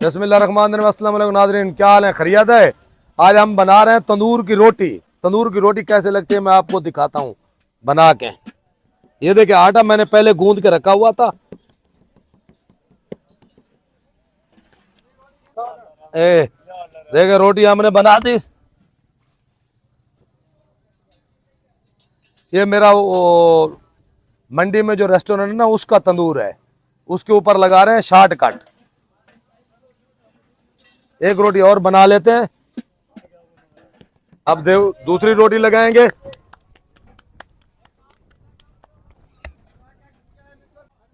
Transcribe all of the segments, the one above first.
बिस्मिल्लाहिर्रहमानिर्रहीम। अस्सलाम वालेकुम नाज़रीन, क्या हाल है? खैरियत है? आज हम बना रहे हैं तंदूर की रोटी। तंदूर की रोटी कैसे लगती है मैं आपको दिखाता हूँ बना के। ये देखिए, आटा मैंने पहले गूंद के रखा हुआ था। ए देखिए, रोटी हमने बना दी। ये मेरा वो मंडी में जो रेस्टोरेंट है ना, उसका तंदूर है। उसके ऊपर लगा रहे हैं शार्ट कट। एक रोटी और बना लेते हैं। अब दूसरी रोटी लगाएंगे।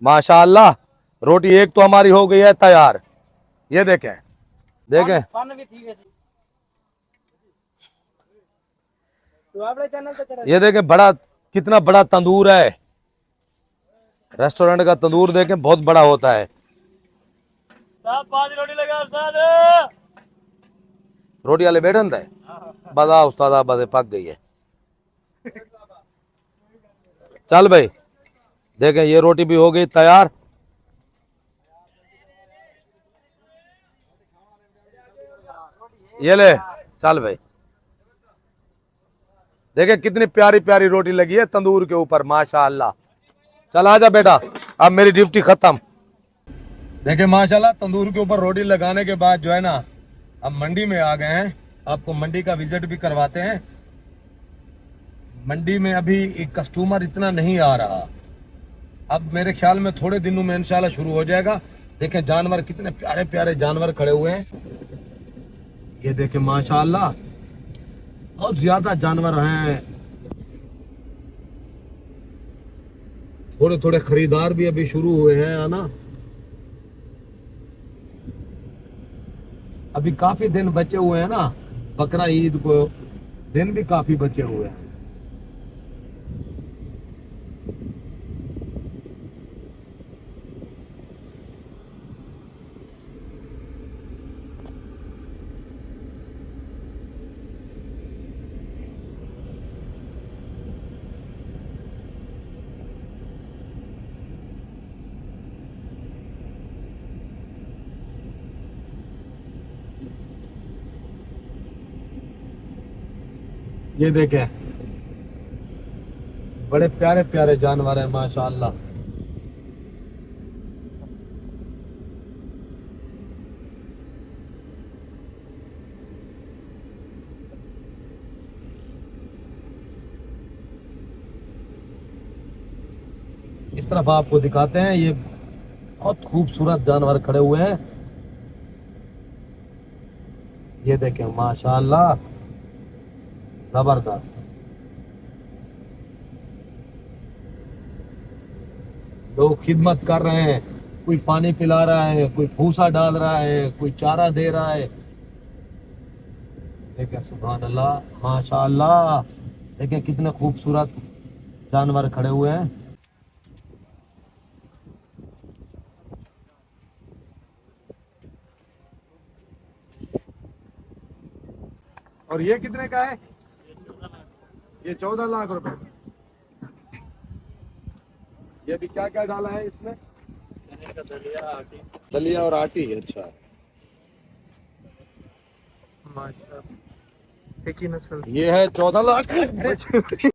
माशाअल्लाह, रोटी एक तो हमारी हो गई है तैयार। ये देखें, देखें। ये देखें, बड़ा कितना बड़ा तंदूर है। रेस्टोरेंट का तंदूर देखें, बहुत बड़ा होता है। 5 रोटी लगा उस्ताद। रोटी वाले बैठन थे, बता उस्ताद बस पक गई है। चल भाई, देखें ये रोटी भी हो गई तैयार। ये ले, चल भाई। देखें कितनी प्यारी प्यारी रोटी लगी है तंदूर के ऊपर, माशाअल्लाह। चल आजा बेटा, अब मेरी ड्यूटी खत्म। देखें माशाल्लाह, तंदूर के ऊपर रोटी लगाने के बाद जो है ना, अब मंडी में आ गए हैं। आपको मंडी का विजिट भी करवाते हैं। मंडी में अभी एक कस्टमर इतना नहीं आ रहा। अब मेरे ख्याल में थोड़े दिनों में इंशाल्लाह शुरू हो जाएगा। देखें जानवर कितने प्यारे प्यारे जानवर खड़े हुए हैं। ये देखें माशाल्लाह, बहुत ज्यादा जानवर हैं। थोड़े थोड़े खरीदार भी अभी शुरू हुए हैं आना। अभी काफी दिन बचे हुए हैं ना, बकरा ईद को दिन भी काफी बचे हुए हैं। ये देखें, बड़े प्यारे प्यारे जानवर हैं माशाअल्लाह। इस तरफ आपको दिखाते हैं, ये बहुत खूबसूरत जानवर खड़े हुए हैं। ये देखें माशाअल्लाह, जबरदस्त। लोग खिदमत कर रहे हैं, कोई पानी पिला रहा है, कोई भूसा डाल रहा है, कोई चारा दे रहा है। देखें सुभान अल्लाह, माशाअल्लाह। देखें कितने खूबसूरत जानवर खड़े हुए हैं। और ये कितने का है? ये 14 लाख रुपए। ये भी क्या क्या डाला है इसमें? दलिया और आटी। अच्छा, माशाल्लाह, एक ही नस्ल। ये है 14 लाख।